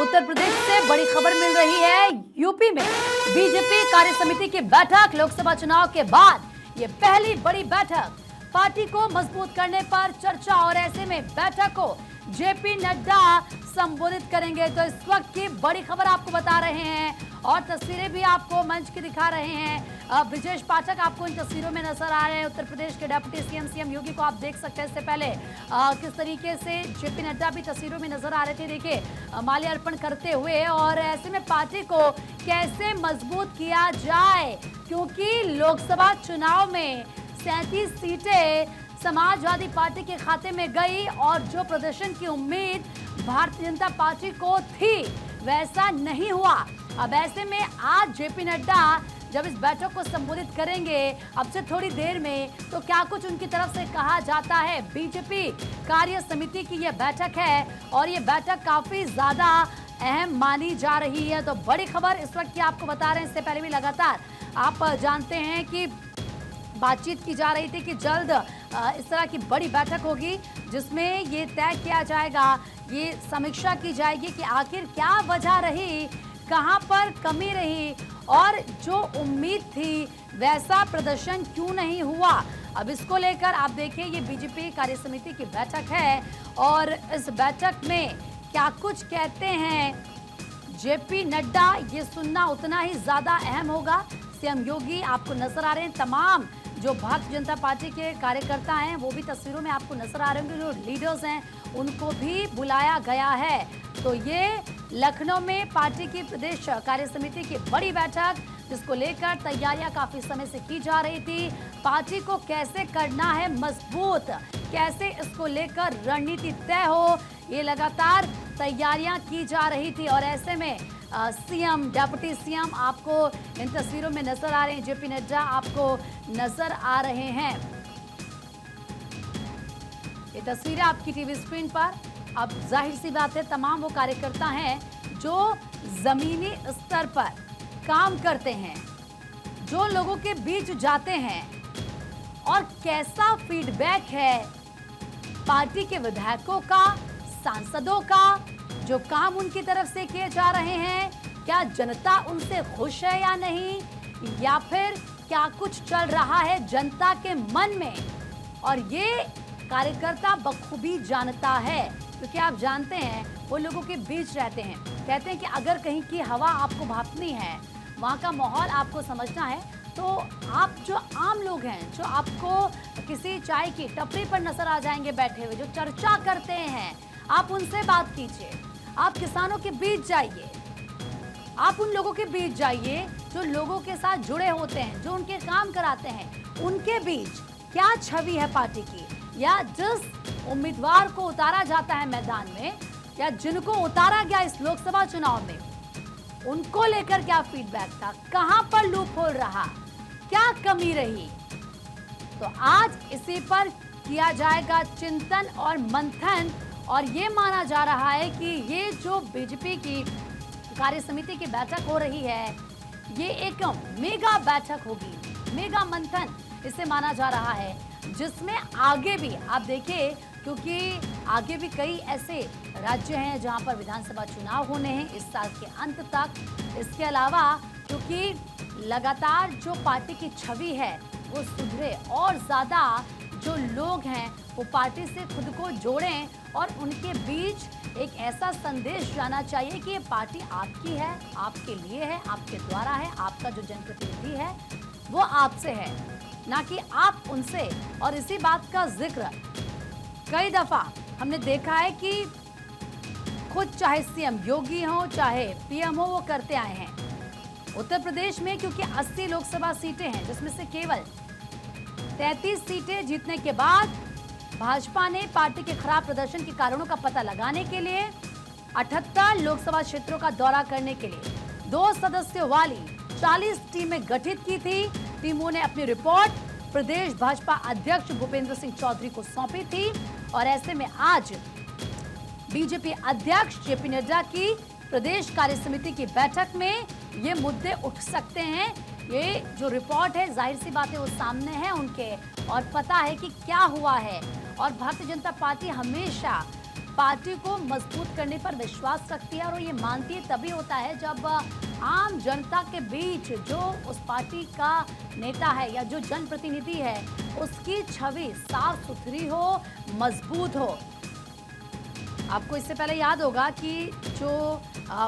उत्तर प्रदेश से बड़ी खबर मिल रही है। यूपी में बीजेपी कार्य समिति की बैठक, लोकसभा चुनाव के बाद ये पहली बड़ी बैठक, पार्टी को मजबूत करने पर चर्चा। और ऐसे में बैठक को जेपी नड्डा संबोधित करेंगे। तो इस वक्त की बड़ी खबर आपको बता रहे हैं और तस्वीरें भी आपको मंच की दिखा रहे हैं। ब्रिजेश पाठक आपको इन तस्वीरों में नजर आ रहे हैं। उत्तर प्रदेश के डिप्टी सीएम योगी को आप देख सकते हैं। इससे पहले किस तरीके से जेपी नड्डा भी तस्वीरों में नजर आ रहे थे, देखिए माल्यार्पण करते हुए। और ऐसे में पार्टी को कैसे मजबूत किया जाए, क्योंकि लोकसभा चुनाव में 37 सीटें समाजवादी पार्टी के खाते में गई और जो प्रदर्शन की उम्मीद भारतीय जनता पार्टी को थी वैसा नहीं हुआ। अब ऐसे में आज जेपी नड्डा जब इस बैठक को संबोधित करेंगे अब से थोड़ी देर में, तो क्या कुछ उनकी तरफ से कहा जाता है। बीजेपी कार्य समिति की यह बैठक है और ये बैठक काफी ज्यादा अहम मानी जा रही है। तो बड़ी खबर इस वक्त की आपको बता रहे हैं। इससे पहले भी लगातार आप जानते हैं कि बातचीत की जा रही थी कि जल्द इस तरह की बड़ी बैठक होगी जिसमें ये तय किया जाएगा, ये समीक्षा की जाएगी कि आखिर क्या वजह रही, कहां पर कमी रही और जो उम्मीद थी वैसा प्रदर्शन क्यों नहीं हुआ। अब इसको लेकर आप देखिए, ये बीजेपी कार्य समिति की बैठक है और इस बैठक में क्या कुछ कहते हैं जेपी नड्डा, ये सुनना उतना ही ज्यादा अहम होगा। सीएम योगी आपको नजर आ रहे हैं, तमाम जो भारतीय जनता पार्टी के कार्यकर्ता हैं वो भी तस्वीरों में आपको नजर आ रहे होंगे, जो लीडर्स हैं उनको भी बुलाया गया है। तो ये लखनऊ में पार्टी की प्रदेश कार्य समिति की बड़ी बैठक, जिसको लेकर तैयारियां काफी समय से की जा रही थी। पार्टी को कैसे करना है मजबूत, कैसे इसको लेकर रणनीति तय हो, ये लगातार तैयारियां की जा रही थी। और ऐसे में सीएम, डिप्टी सीएम आपको इन तस्वीरों में नजर आ रहे हैं, जेपी नड्डा आपको नजर आ रहे हैं। ये तस्वीरें आपकी टीवी स्क्रीन पर। अब जाहिर सी बात है, तमाम वो कार्यकर्ता हैं जो जमीनी स्तर पर काम करते हैं, जो लोगों के बीच जाते हैं और कैसा फीडबैक है पार्टी के विधायकों का, सांसदों का, जो काम उनकी तरफ से किए जा रहे हैं, क्या जनता उनसे खुश है या नहीं, या फिर क्या कुछ चल रहा है जनता के मन में। और ये कार्यकर्ता बखूबी जानता है, क्योंकि आप जानते हैं वो लोगों के बीच रहते हैं। कहते हैं कि अगर कहीं की हवा आपको भापनी है, वहाँ का माहौल आपको समझना है, तो आप जो आम लोग हैं, जो आपको किसी चाय की टपरी पर नजर आ जाएंगे बैठे हुए, जो चर्चा करते हैं, आप उनसे बात कीजिए। आप किसानों के बीच जाइए, आप उन लोगों के बीच जाइए जो लोगों के साथ जुड़े होते हैं, जो उनके काम कराते हैं। उनके बीच क्या छवि है पार्टी की, या जिस उम्मीदवार को उतारा जाता है मैदान में, या जिनको उतारा गया इस लोकसभा चुनाव में, उनको लेकर क्या फीडबैक था, कहां पर लूप होल रहा, क्या कमी रही। तो आज इसी पर किया जाएगा चिंतन और मंथन। और ये माना जा रहा है कि ये जो बीजेपी की कार्य समिति की बैठक हो रही है, ये एक मेगा बैठक होगी, मेगा मंथन इसे माना जा रहा है, जिसमें आगे भी आप देखिए, क्योंकि आगे भी कई ऐसे राज्य हैं जहां पर विधानसभा चुनाव होने हैं इस साल के अंत तक। इसके अलावा क्योंकि लगातार जो पार्टी की छवि है वो सुधरे और ज़्यादा जो लोग हैं वो पार्टी से खुद को जोड़ें और उनके बीच एक ऐसा संदेश जाना चाहिए कि ये पार्टी आपकी है, आपके लिए है, आपके द्वारा है, आपका जो जनप्रतिनिधि है वो आपसे है, ना कि आप उनसे। और इसी बात का जिक्र कई दफा हमने देखा है कि खुद चाहे सीएम योगी हो, चाहे पीएम हो, वो करते आए हैं। उत्तर प्रदेश में क्योंकि 80 लोकसभा सीटें हैं, जिसमें से केवल 33 सीटें जीतने के बाद भाजपा ने पार्टी के खराब प्रदर्शन के कारणों का पता लगाने के लिए 78 लोकसभा क्षेत्रों का दौरा करने के लिए 2 सदस्यों वाली 40 टीमें गठित की थी। टीमों ने अपनी रिपोर्ट प्रदेश भाजपा अध्यक्ष भूपेंद्र सिंह चौधरी को सौंपी थी। और ऐसे में आज बीजेपी अध्यक्ष जेपी नड्डा की प्रदेश कार्य समिति की बैठक में ये मुद्दे उठ सकते हैं। ये जो रिपोर्ट है, जाहिर सी बात है वो सामने है उनके, और पता है कि क्या हुआ है। और भारतीय जनता पार्टी हमेशा पार्टी को मजबूत करने पर विश्वास रखती है और ये मानती है तभी होता है जब आम जनता के बीच जो उस पार्टी का नेता है या जो जनप्रतिनिधि है उसकी छवि साफ सुथरी हो, मजबूत हो। आपको इससे पहले याद होगा कि जो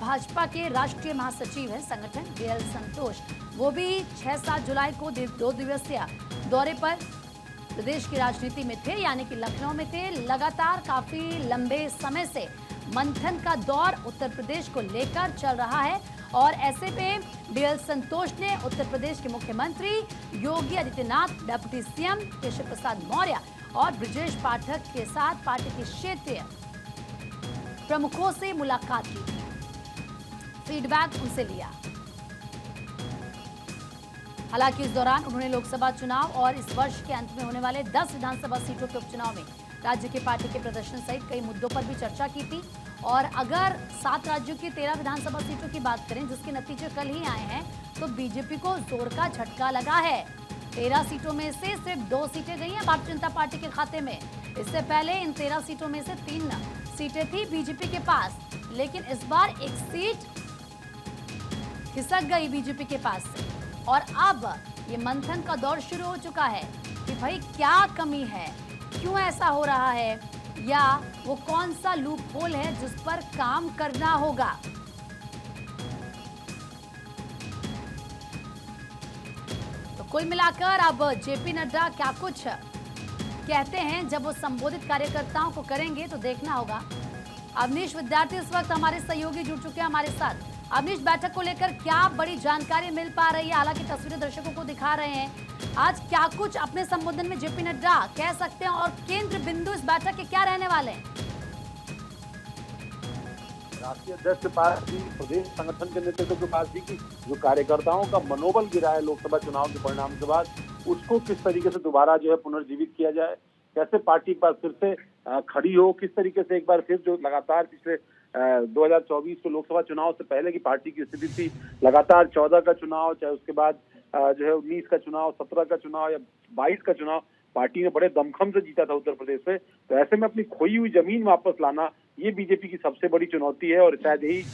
भाजपा के राष्ट्रीय महासचिव है संगठन बीएल संतोष, वो भी 6-7 जुलाई को 2 दिवसीय दौरे पर प्रदेश की राजनीति में थे, यानी कि लखनऊ में थे। लगातार काफी लंबे समय से मंथन का दौर उत्तर प्रदेश को लेकर चल रहा है और ऐसे में बीएल संतोष ने उत्तर प्रदेश के मुख्यमंत्री योगी आदित्यनाथ, डिप्टी सीएम केशव प्रसाद मौर्य और ब्रजेश पाठक के साथ पार्टी के क्षेत्रीय प्रमुखों से मुलाकात की थी, फीडबैक उनसे लिया। हालांकि इस दौरान उन्होंने लोकसभा चुनाव और इस वर्ष के अंत में होने वाले 10 विधानसभा सीटों के उपचुनाव में राज्य की पार्टी के प्रदर्शन सहित कई मुद्दों पर भी चर्चा की थी। और अगर 7 राज्यों की 13 विधानसभा सीटों की बात करें जिसके नतीजे कल ही आए हैं, तो बीजेपी को जोर का झटका लगा है। 13 सीटों में से सिर्फ 2 सीटें गई हैं भारतीय जनता पार्टी के खाते में। इससे पहले इन 13 सीटों में से 3 सीटें थी बीजेपी के पास, लेकिन इस बार एक सीट खिसक गई बीजेपी के पास से। और अब ये मंथन का दौर शुरू हो चुका है कि भाई क्या कमी है, क्यों ऐसा हो रहा है, या वो कौन सा लूप होल है जिस पर काम करना होगा। तो कुल मिलाकर अब जेपी नड्डा क्या कुछ कहते हैं जब वो संबोधित कार्यकर्ताओं को करेंगे तो देखना होगा। अवनीश विद्यार्थी इस वक्त हमारे सहयोगी जुड़ चुके हैं हमारे साथ। अवनीश, बैठक को लेकर क्या बड़ी जानकारी मिल पा रही है? हालांकि तस्वीरें दर्शकों को दिखा रहे हैं। आज क्या कुछ अपने संबोधन में जेपी नड्डा कह सकते हैं और केंद्र बिंदु इस बैठक के क्या रहने वाले हैं? राष्ट्रीय अध्यक्ष के पास भी, प्रदेश संगठन के नेतृत्व के पास भी, कि जो कार्यकर्ताओं का मनोबल गिरा है लोकसभा चुनाव के परिणाम के बाद, उसको किस तरीके से दोबारा जो है पुनर्जीवित किया जाए, कैसे पार्टी पर फिर से खड़ी हो, किस तरीके से एक बार फिर जो लगातार पिछले 2024 के लोकसभा चुनाव से पहले की पार्टी की स्थिति थी, लगातार 14 का चुनाव, चाहे उसके बाद जो है 19 का चुनाव, 17 का चुनाव या 22 का चुनाव, पार्टी ने बड़े दमखम से जीता था उत्तर प्रदेश से। तो ऐसे में अपनी खोई हुई जमीन वापस लाना, ये बीजेपी की सबसे बड़ी चुनौती है। और शायद यही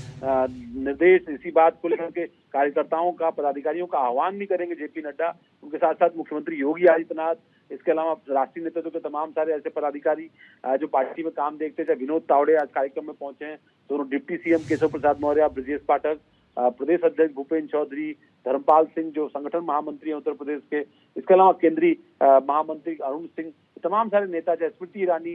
निर्देश, इसी बात को लेकर के कार्यकर्ताओं का, पदाधिकारियों का आह्वान भी करेंगे जेपी नड्डा। उनके साथ साथ मुख्यमंत्री योगी आदित्यनाथ, इसके अलावा राष्ट्रीय नेतृत्व के तमाम सारे ऐसे पदाधिकारी जो पार्टी में काम देखते थे। विनोद तावड़े आज कार्यक्रम में पहुंचे हैं, दोनों डिप्टी सीएम केशव प्रसाद मौर्य, ब्रजेश पाठक, प्रदेश अध्यक्ष भूपेन्द्र चौधरी, धर्मपाल सिंह जो संगठन महामंत्री हैं उत्तर प्रदेश के, इसके अलावा केंद्रीय महामंत्री अरुण सिंह, तमाम सारे नेता, चाहे स्मृति ईरानी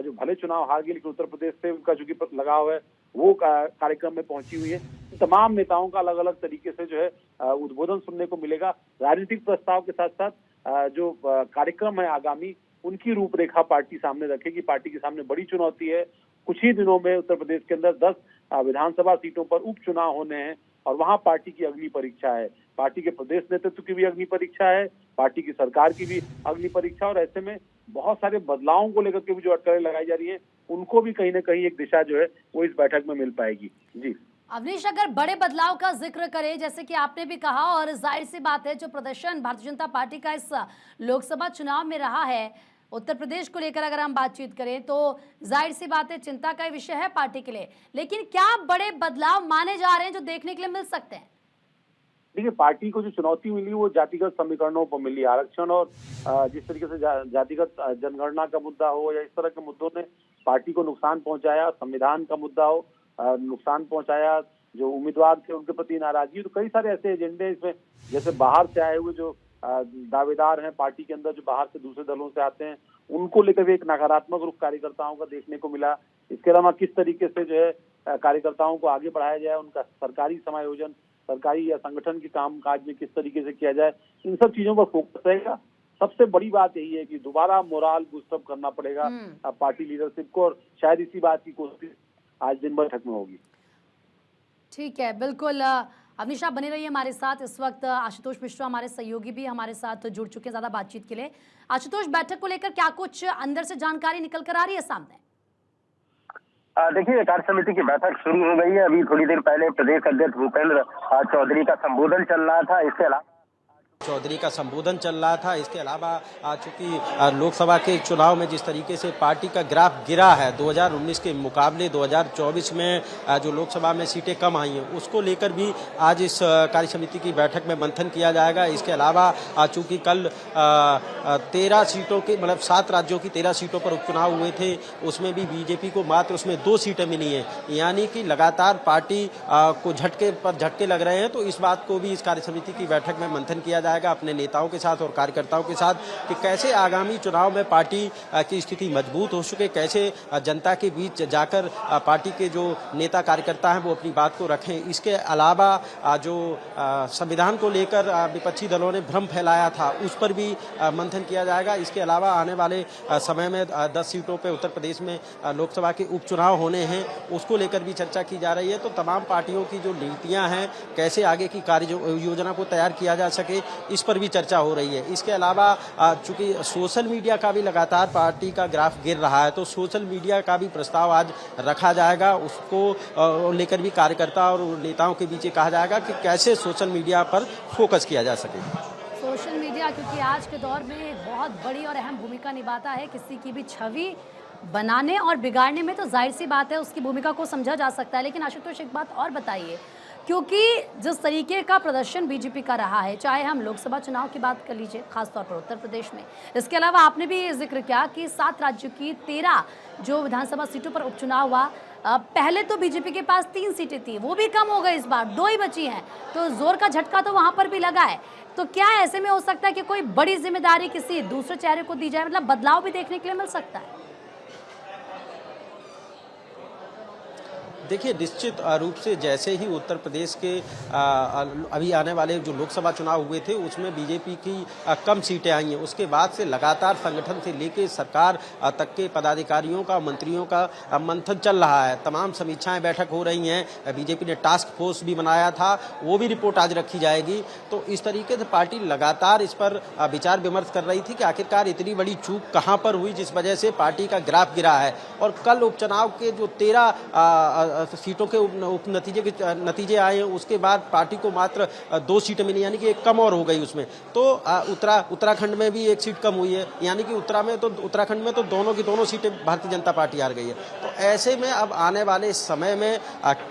जो भले चुनाव हार गई लेकिन उत्तर प्रदेश से उनका जो कि लगाव है वो कार्यक्रम में पहुंची हुई है। तमाम नेताओं का अलग अलग तरीके से जो है उद्बोधन सुनने को मिलेगा। राजनीतिक प्रस्ताव के साथ साथ जो कार्यक्रम है आगामी, उनकी रूपरेखा पार्टी सामने रखेगी। पार्टी के सामने बड़ी चुनौती है। कुछ ही दिनों में उत्तर प्रदेश के अंदर 10 विधानसभा सीटों पर उपचुनाव होने हैं और वहां पार्टी की अग्नि परीक्षा है। पार्टी के प्रदेश नेतृत्व की भी अग्नि परीक्षा है, पार्टी की सरकार की भी अग्नि परीक्षा। और ऐसे में बहुत सारे बदलावों को लेकर के भी जो अटकलें लगाई जा रही है, उनको भी कहीं ना कहीं एक दिशा जो है वो इस बैठक में मिल पाएगी। जी अवनीश, अगर बड़े बदलाव का जिक्र करें, जैसे कि आपने भी कहा, और जाहिर सी बात है जो प्रदर्शन भारतीय जनता पार्टी का इस लोकसभा चुनाव में रहा है, उत्तर प्रदेश को लेकर अगर हम बातचीत करें तो जाहिर सी बात है चिंता का विषय है पार्टी के लिए। लेकिन क्या बड़े बदलाव माने जा रहे हैं जो देखने के लिए मिल सकते हैं? देखिए, पार्टी को जो चुनौती मिली वो जातिगत समीकरणों पर मिली। आरक्षण और जिस तरीके से जातिगत जनगणना का मुद्दा हो या इस तरह के मुद्दों ने पार्टी को नुकसान पहुंचाया। संविधान का मुद्दा हो, नुकसान पहुंचाया। जो उम्मीदवार थे उनके प्रति नाराजगी, तो कई सारे ऐसे एजेंडे इसमें, जैसे बाहर से आए हुए जो दावेदार हैं पार्टी के अंदर, जो बाहर से दूसरे दलों से आते हैं, उनको लेकर भी एक नकारात्मक रुख कार्यकर्ताओं का देखने को मिला। इसके अलावा किस तरीके से जो है कार्यकर्ताओं को आगे बढ़ाया जाए, उनका सरकारी समायोजन, सरकारी या संगठन के काम काज में किस तरीके से किया जाए, इन सब चीजों पर फोकस रहेगा। सबसे बड़ी बात यही है कि दोबारा मोराल बूस्टअप करना पड़ेगा पार्टी लीडरशिप को, और शायद इसी बात की कोशिश आज दिन भर में होगी। ठीक है, बिल्कुल। अवनीश, आप बने रहिए हमारे साथ। इस वक्त आशुतोष मिश्रा हमारे सहयोगी भी हमारे साथ जुड़ चुके हैं ज्यादा बातचीत के लिए। आशुतोष, बैठक को लेकर क्या कुछ अंदर से जानकारी निकल कर आ रही है सामने? देखिए, कार्य समिति की बैठक शुरू हो गई है। अभी थोड़ी देर पहले प्रदेश अध्यक्ष भूपेंद्र चौधरी का संबोधन चल रहा था। इसके अलावा चौधरी का संबोधन चल रहा था। इसके अलावा चूंकि लोकसभा के चुनाव में जिस तरीके से पार्टी का ग्राफ गिरा है 2019 के मुकाबले 2024 में जो लोकसभा में सीटें कम आई हैं उसको लेकर भी आज इस कार्य समिति की बैठक में मंथन किया जाएगा। इसके अलावा चूंकि कल 13 सीटों के मतलब 7 राज्यों की 13 सीटों पर उपचुनाव हुए थे, उसमें भी बीजेपी को मात्र उसमें 2 सीटें मिली हैं, यानी कि लगातार पार्टी को झटके पर झटके लग रहे हैं। तो इस बात को भी इस कार्य समिति की बैठक में मंथन किया जाएगा अपने नेताओं के साथ और कार्यकर्ताओं के साथ कि कैसे आगामी चुनाव में पार्टी की स्थिति मजबूत हो सके, कैसे जनता के बीच जाकर पार्टी के जो नेता कार्यकर्ता हैं वो अपनी बात को रखें। इसके अलावा जो संविधान को लेकर विपक्षी दलों ने भ्रम फैलाया था उस पर भी मंथन किया जाएगा। इसके अलावा आने वाले समय में 10 सीटों पर उत्तर प्रदेश में लोकसभा के उपचुनाव होने हैं, उसको लेकर भी चर्चा की जा रही है। तो तमाम पार्टियों की जो नीतियां हैं, कैसे आगे की कार्य योजना को तैयार किया जा सके, इस पर भी चर्चा हो रही है। इसके अलावा चूंकि सोशल मीडिया का भी लगातार पार्टी का ग्राफ गिर रहा है, तो सोशल मीडिया का भी प्रस्ताव आज रखा जाएगा। उसको लेकर भी कार्यकर्ता और नेताओं के बीच कहा जाएगा कि कैसे सोशल मीडिया पर फोकस किया जा सके। सोशल मीडिया क्योंकि आज के दौर में बहुत बड़ी और अहम भूमिका निभाता है किसी की भी छवि बनाने और बिगाड़ने में, तो जाहिर सी बात है उसकी भूमिका को समझा जा सकता है। लेकिन आशुतोष एक बात और बताइए, क्योंकि जिस तरीके का प्रदर्शन बीजेपी का रहा है, चाहे हम लोकसभा चुनाव की बात कर लीजिए खासतौर पर उत्तर प्रदेश में, इसके अलावा आपने भी ये जिक्र किया कि 7 राज्यों की 13 जो विधानसभा सीटों पर उपचुनाव हुआ, पहले तो बीजेपी के पास 3 सीटें थी, वो भी कम हो गई, इस बार 2 ही बची हैं, तो जोर का झटका तो वहां पर भी लगा है। तो क्या ऐसे में हो सकता है कि कोई बड़ी जिम्मेदारी किसी दूसरे चेहरे को दी जाए, मतलब बदलाव भी देखने के लिए मिल सकता है? देखिए, निश्चित रूप से जैसे ही उत्तर प्रदेश के अभी आने वाले जो लोकसभा चुनाव हुए थे उसमें बीजेपी की कम सीटें आई हैं, उसके बाद से लगातार संगठन से लेकर सरकार तक के पदाधिकारियों का, मंत्रियों का मंथन चल रहा है। तमाम समीक्षाएं बैठक हो रही हैं। बीजेपी ने टास्क फोर्स भी बनाया था, वो भी रिपोर्ट आज रखी जाएगी। तो इस तरीके से पार्टी लगातार इस पर विचार विमर्श कर रही थी कि आखिरकार इतनी बड़ी चूक कहाँ पर हुई जिस वजह से पार्टी का ग्राफ गिरा है। और कल उपचुनाव के जो 13 सीटों के नतीजे आए हैं, उसके बाद पार्टी को मात्र 2 सीटें मिली, यानी कि एक कम और हो गई उसमें। तो उत्तराखंड में भी 1 सीट कम हुई है, यानी कि उत्तराखंड में तो दोनों की दोनों सीटें भारतीय जनता पार्टी हार गई है। तो ऐसे में अब आने वाले समय में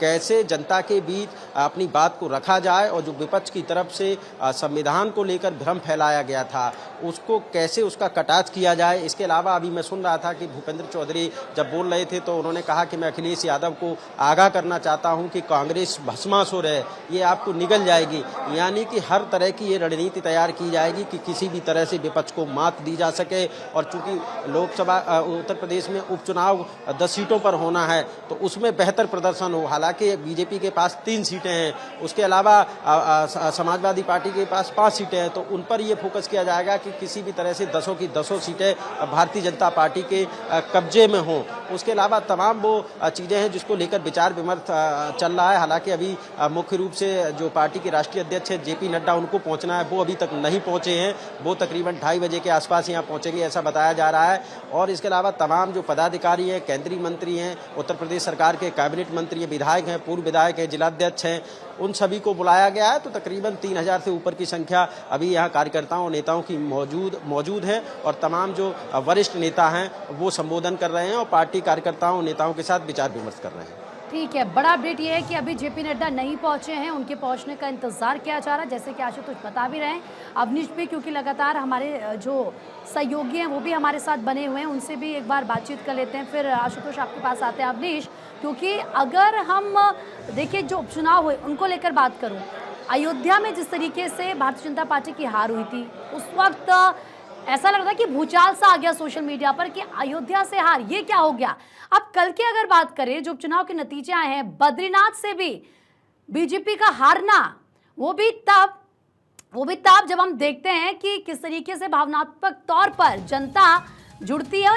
कैसे जनता के बीच अपनी बात को रखा जाए और जो विपक्ष की तरफ से संविधान को लेकर भ्रम फैलाया गया था उसको कैसे उसका कटाक्ष किया जाए। इसके अलावा अभी मैं सुन रहा था कि भूपेंद्र चौधरी जब बोल रहे थे तो उन्होंने कहा कि मैं अखिलेश यादव को आगाह करना चाहता हूं कि कांग्रेस भस्मासुर है, ये आपको निगल जाएगी। यानी कि हर तरह की ये रणनीति तैयार की जाएगी कि किसी भी तरह से विपक्ष को मात दी जा सके। और चूंकि लोकसभा उत्तर प्रदेश में उपचुनाव 10 सीटों पर होना है तो उसमें बेहतर प्रदर्शन हो। हालांकि बीजेपी के पास 3 सीटें हैं, उसके अलावा समाजवादी पार्टी के पास 5 सीटें हैं, तो उन पर यह फोकस किया जाएगा कि किसी भी तरह से 10 की 10 सीटें भारतीय जनता पार्टी के कब्जे में हों। उसके अलावा तमाम वो चीज़ें हैं जिसको लेकर विचार विमर्श चल रहा है। हालांकि अभी मुख्य रूप से जो पार्टी के राष्ट्रीय अध्यक्ष है JP नड्डा, उनको पहुंचना है, वो अभी तक नहीं पहुंचे हैं। वो तकरीबन 2:30 बजे के आसपास यहाँ पहुंचेंगे ऐसा बताया जा रहा है। और इसके अलावा तमाम जो पदाधिकारी हैं, केंद्रीय मंत्री हैं, उत्तर प्रदेश सरकार के कैबिनेट मंत्री हैं, विधायक हैं, पूर्व विधायक हैं, जिलाध्यक्ष हैं, उन सभी को बुलाया गया है। तो तकरीबन 3000 से ऊपर की संख्या अभी यहाँ कार्यकर्ताओं और नेताओं की मौजूद है और तमाम जो वरिष्ठ नेता हैं वो संबोधन कर रहे हैं और पार्टी कार्यकर्ताओं और नेताओं के साथ विचार विमर्श कर रहे हैं। ठीक है, बड़ा अपडेट ये है कि अभी JP नड्डा नहीं पहुंचे हैं, उनके पहुंचने का इंतजार किया जा रहा है, जैसे कि आशुतोष बता भी रहे हैं। अवनीश भी, क्योंकि लगातार हमारे जो सहयोगी हैं वो भी हमारे साथ बने हुए हैं, उनसे भी एक बार बातचीत कर लेते हैं, फिर आशुतोष आपके पास आते हैं। अवनीश, क्योंकि अगर हम देखिए जो उपचुनाव हुए उनको लेकर बात करूँ, अयोध्या में जिस तरीके से भारतीय जनता पार्टी की हार हुई थी उस वक्त ऐसा लग रहा था कि भूचाल सा आ गया सोशल मीडिया पर कि अयोध्या से हार, ये क्या हो गया। अब कल की अगर बात करें, जो उपचुनाव के नतीजे आए हैं, बद्रीनाथ से भी बीजेपी का हारना, वो भी तब जब हम देखते हैं कि किस तरीके से भावनात्मक तौर पर जनता जुड़ती है।